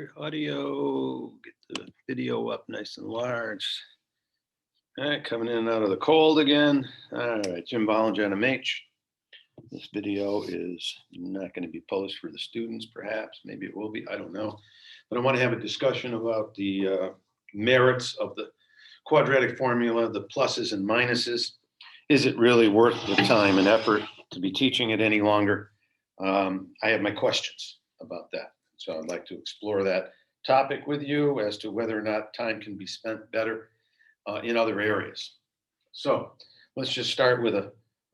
Chapter audio, get the video up nice and large. All right, coming in and out of the cold again. All right, Jim Bollinger, MH. This video is not going to be posted for the students, perhaps. Maybe it will be, I don't know. But I want to have a discussion about the merits of the quadratic formula, the pluses and minuses. Is it really worth the time and effort to be teaching it any longer? I have my questions about that. So I'd like to explore that topic with you as to whether or not time can be spent better in other areas. So let's just start with a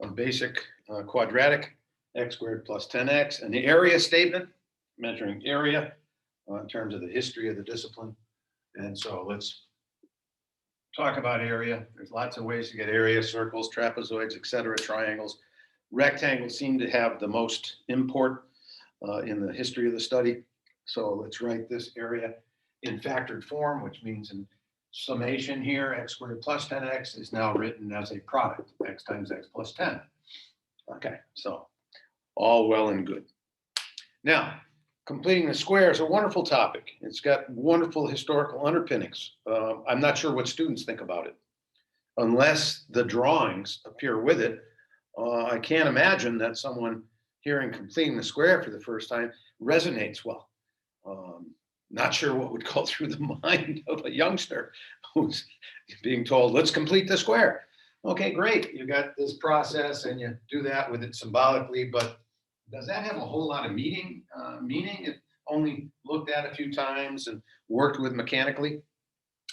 basic quadratic, x squared plus 10x, and the area statement, measuring area in terms of the history of the discipline. And so let's talk about area. There's lots of ways to get area: circles, trapezoids, etc., triangles. Rectangles seem to have the most import in the history of the study. So let's write this area in factored form, which means in summation here, x squared plus 10x is now written as a product, x times x plus 10. Okay, so all well and good. Now, completing the square is a wonderful topic. It's got wonderful historical underpinnings. I'm not sure what students think about it. Unless the drawings appear with it, I can't imagine that someone hearing completing the square for the first time resonates well. Not sure what would go through the mind of a youngster who's being told, let's complete the square. Okay, great. You got this process and you do that with it symbolically, but does that have a whole lot of meaning if only looked at a few times and worked with mechanically?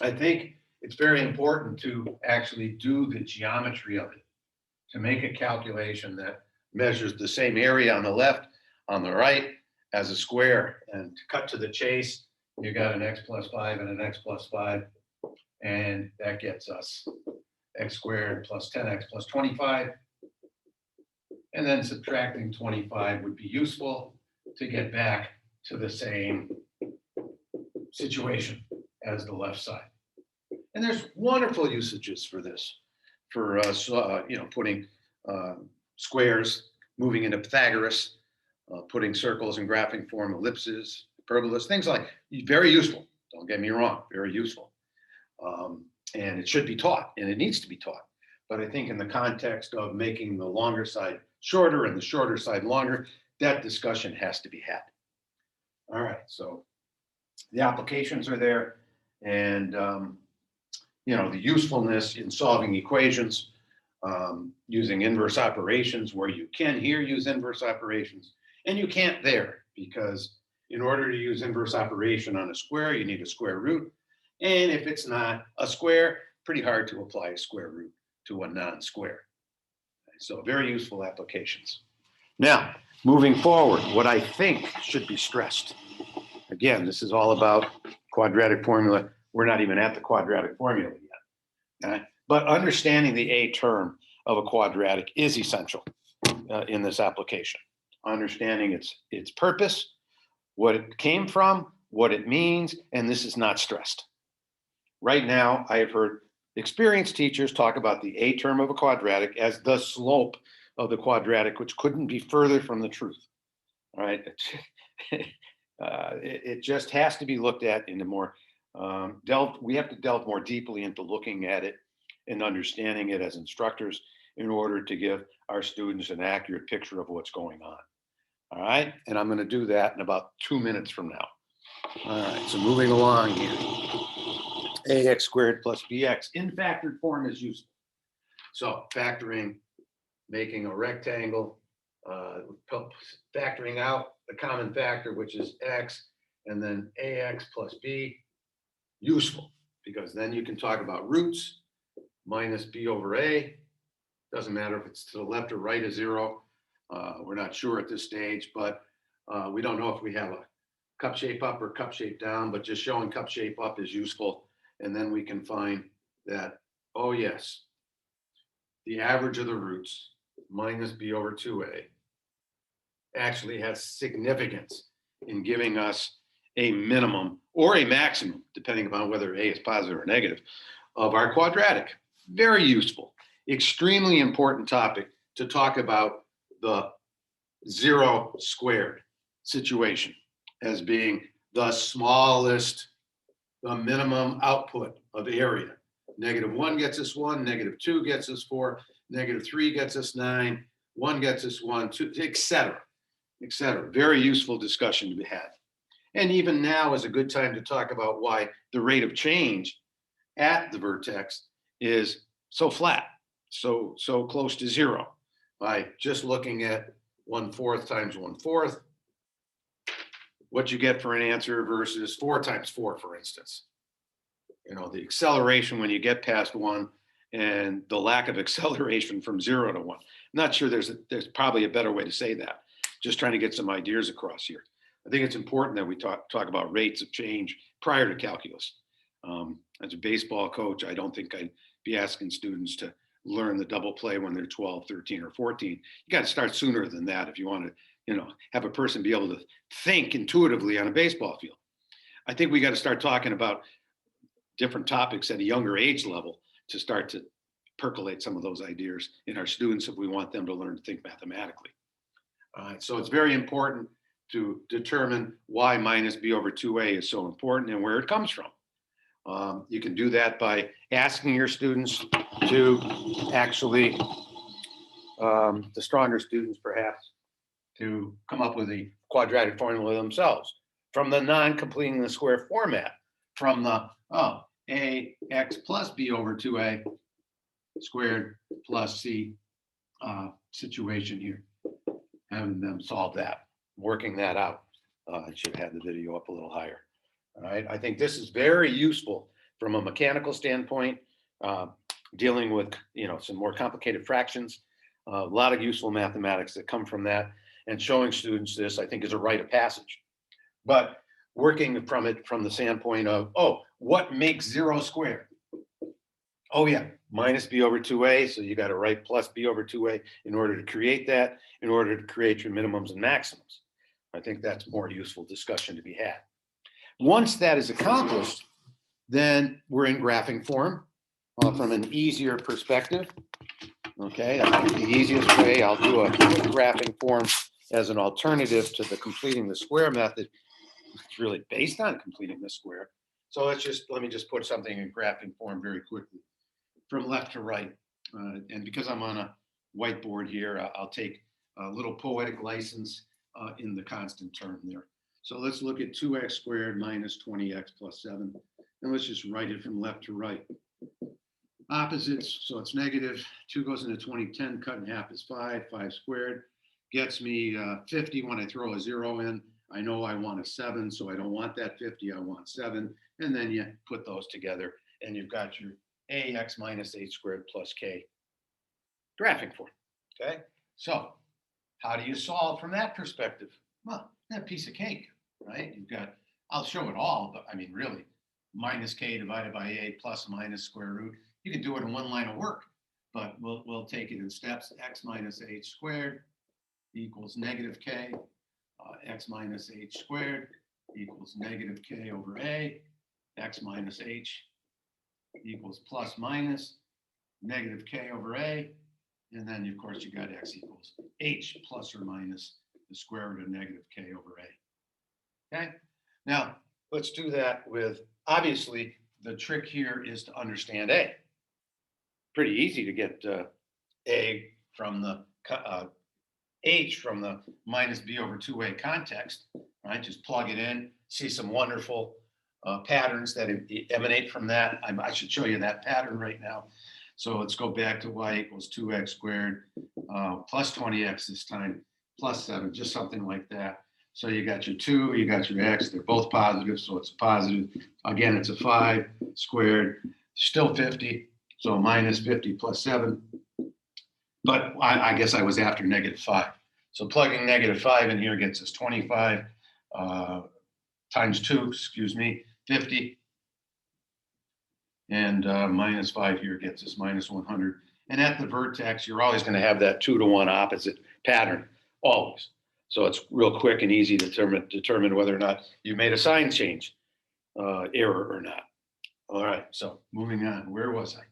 I think it's very important to actually do the geometry of it, to make a calculation that measures the same area on the left, on the right, as a square. And to cut to the chase, you got an x plus 5 and an x plus 5, and that gets us x squared plus 10x plus 25. And then subtracting 25 would be useful to get back to the same situation as the left side. And there's wonderful usages for this, for putting squares, moving into Pythagoras, putting circles in graphing form, ellipses, hyperbolas, things like, very useful. Don't get me wrong, very useful. And it should be taught, and it needs to be taught. But I think in the context of making the longer side shorter and the shorter side longer, that discussion has to be had. All right, so the applications are there, and the usefulness in solving equations, using inverse operations where you can here use inverse operations, and you can't there, because in order to use inverse operation on a square, you need a square root. And if it's not a square, pretty hard to apply a square root to a non-square. So very useful applications. Now, moving forward, what I think should be stressed. Again, this is all about quadratic formula. We're not even at the quadratic formula yet. Okay? But understanding the A term of a quadratic is essential in this application. Understanding its purpose, what it came from, what it means, and this is not stressed. Right now, I have heard experienced teachers talk about the A term of a quadratic as the slope of the quadratic, which couldn't be further from the truth. All right, it just has to be looked at in a more we have to delve more deeply into looking at it and understanding it as instructors in order to give our students an accurate picture of what's going on. All right, and I'm going to do that in about 2 minutes from now. All right, so moving along here. Ax squared plus bx in factored form is useful. So factoring, making a rectangle, factoring out the common factor, which is x, and then ax plus b, useful, because then you can talk about roots, minus b over a. Doesn't matter if it's to the left or right of 0. We're not sure at this stage, but we don't know if we have a cup shape up or cup shape down, but just showing cup shape up is useful. And then we can find that, oh yes, the average of the roots minus b over 2a actually has significance in giving us a minimum or a maximum, depending upon whether a is positive or negative, of our quadratic. Very useful, extremely important topic to talk about the 0 squared situation as being the smallest, the minimum output of area. -1 gets us 1, -2 gets us 4, -3 gets us 9, 1 gets us 1, 2, et cetera, et cetera. Very useful discussion to be had. And even now is a good time to talk about why the rate of change at the vertex is so flat, so close to 0, by just looking at 1/4 times 1/4, what you get for an answer versus 4 times 4, for instance. You know, the acceleration when you get past 1 and the lack of acceleration from 0 to 1. I'm not sure there's probably a better way to say that. Just trying to get some ideas across here. I think it's important that we talk about rates of change prior to calculus. As a baseball coach, I don't think I'd be asking students to learn the double play when they're 12, 13, or 14. You got to start sooner than that if you want to, you know, have a person be able to think intuitively on a baseball field. I think we got to start talking about different topics at a younger age level to start to percolate some of those ideas in our students if we want them to learn to think mathematically. So it's very important to determine why minus b over 2a is so important and where it comes from. You can do that by asking your students to actually, the stronger students perhaps, to come up with a quadratic formula themselves from the non-completing the square format, from the, ax plus b over 2a squared plus c situation here, having them solve that, working that out. I should have the video up a little higher. All right, I think this is very useful from a mechanical standpoint, dealing with, you know, some more complicated fractions, a lot of useful mathematics that come from that, and showing students this, I think, is a rite of passage. But working from it from the standpoint of, what makes 0 squared? Oh yeah, minus b over 2a, so you got to write plus b over 2a in order to create that, in order to create your minimums and maximums. I think that's more useful discussion to be had. Once that is accomplished, then we're in graphing form from an easier perspective. Okay, I think the easiest way, I'll do a quick graphing form as an alternative to the completing the square method. It's really based on completing the square. So let me just put something in graphing form very quickly from left to right. And because I'm on a whiteboard here, I'll take a little poetic license in the constant term there. So let's look at 2x squared minus 20x plus 7. And let's just write it from left to right. Opposites, so it's negative. 2 goes into 20, 10 cut in half is 5. 5 squared gets me 50 when I throw a 0 in. I know I want a 7, so I don't want that 50, I want 7. And then you put those together, and you've got your ax minus h squared plus k graphing form. Okay, so how do you solve from that perspective? Well, a piece of cake, right? You've got, I'll show it all, but I mean, really, minus k divided by a plus minus square root. You can do it in one line of work, but we'll take it in steps. X minus h squared equals negative k. X minus h squared equals negative k over a. X minus h equals plus minus negative k over a. And then, of course, you got x equals h plus or minus the square root of negative k over a. Okay, now let's do that with, obviously, the trick here is to understand a. Pretty easy to get a from the h from the minus b over 2a context, right? Just plug it in, see some wonderful patterns that emanate from that. I should show you that pattern right now. So let's go back to y equals 2x squared plus 20x this time, plus 7, just something like that. So you got your 2, you got your x, they're both positive, so it's a positive. Again, it's a 5 squared, still 50, so minus 50 plus 7. But I guess I was after negative 5. So plugging negative 5 in here gets us 25 times 2, 50. And minus 5 here gets us minus 100. And at the vertex, you're always going to have that 2-to-1 opposite pattern, always. So it's real quick and easy to determine whether or not you made a sign change error or not. All right, so moving on. Where was I?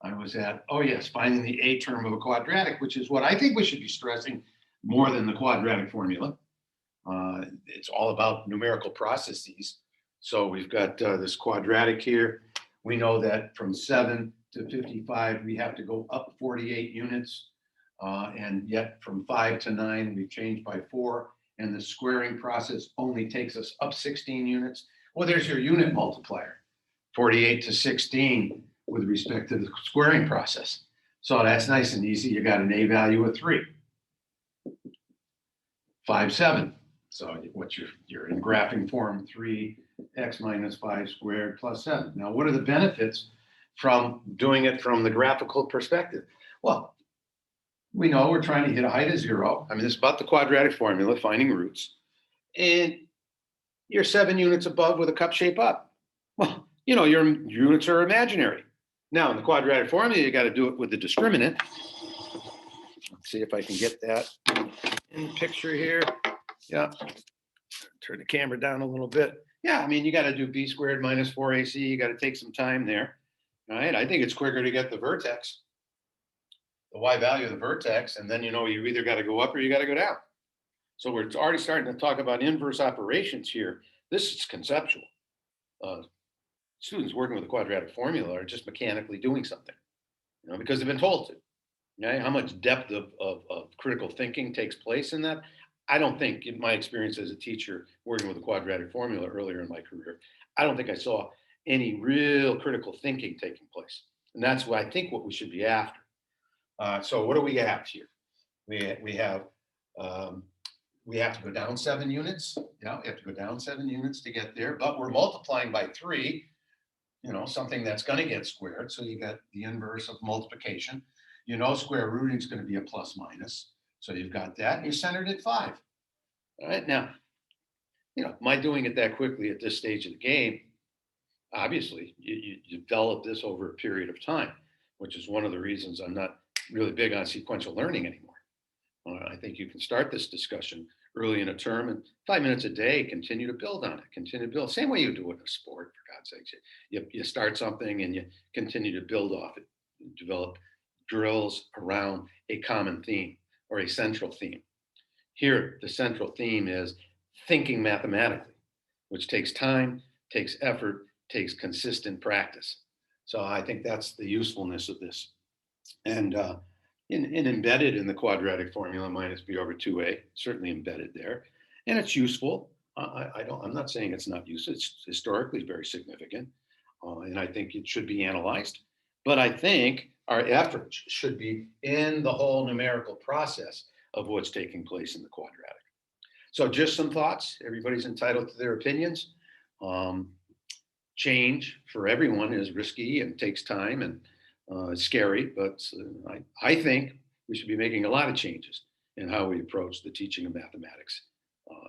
I was at, oh yes, finding the a term of a quadratic, which is what I think we should be stressing more than the quadratic formula. It's all about numerical processes. So we've got this quadratic here. We know that from 7 to 55, we have to go up 48 units. And yet from 5 to 9, we've changed by 4. And the squaring process only takes us up 16 units. Well, there's your unit multiplier, 48 to 16 with respect to the squaring process. So that's nice and easy. You got an A value of 3. 5, 7. So what's you're in graphing form, 3x minus 5 squared plus 7. Now, what are the benefits from doing it from the graphical perspective? Well, we know we're trying to hit a height of 0. I mean, this is about the quadratic formula, finding roots. And you're 7 units above with a cup shape up. Well, you know, your units are imaginary. Now, in the quadratic formula, you got to do it with the discriminant. Let's see if I can get that in the picture here. Yeah, turn the camera down a little bit. Yeah, I mean, you got to do b squared minus 4ac. You got to take some time there. All right, I think it's quicker to get the vertex, the y value of the vertex, and then you know you either got to go up or you got to go down. So we're already starting to talk about inverse operations here. This is conceptual. Students working with the quadratic formula are just mechanically doing something, you know, because they've been told to. Okay? How much depth of critical thinking takes place in that? I don't think, in my experience as a teacher working with the quadratic formula earlier in my career, I don't think I saw any real critical thinking taking place. And that's what I think what we should be after. So what do we have here? We have to go down 7 units. Yeah, we have to go down 7 units to get there, but we're multiplying by 3, you know, something that's going to get squared. So you got the inverse of multiplication. You know, square rooting is going to be a plus minus. So you've got that, and you're centered at 5. All right, now, you know, am I doing it that quickly at this stage of the game? Obviously, you develop this over a period of time, which is one of the reasons I'm not really big on sequential learning anymore. I think you can start this discussion early in a term and 5 minutes a day, continue to build on it, continue to build. Same way you do it in a sport, for God's sakes. You start something and you continue to build off it, develop drills around a common theme or a central theme. Here, the central theme is thinking mathematically, which takes time, takes effort, takes consistent practice. So I think that's the usefulness of this. And embedded in the quadratic formula minus b over 2a, certainly embedded there. And it's useful. I'm not saying it's not useful. It's historically very significant. And I think it should be analyzed. But I think our effort should be in the whole numerical process of what's taking place in the quadratic. So just some thoughts. Everybody's entitled to their opinions. Change for everyone is risky and takes time and it's scary, but I think we should be making a lot of changes in how we approach the teaching of mathematics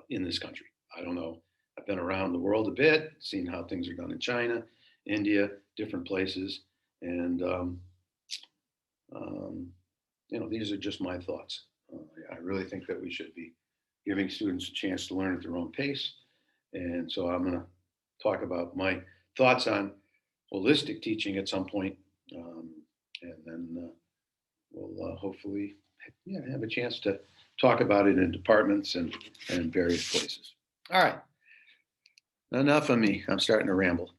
in this country. I don't know. I've been around the world a bit, seen how things are done in China, India, different places. And, you know, these are just my thoughts. I really think that we should be giving students a chance to learn at their own pace. And so I'm going to talk about my thoughts on holistic teaching at some point. And then we'll hopefully have a chance to talk about it in departments and various places. All right. Enough of me. I'm starting to ramble.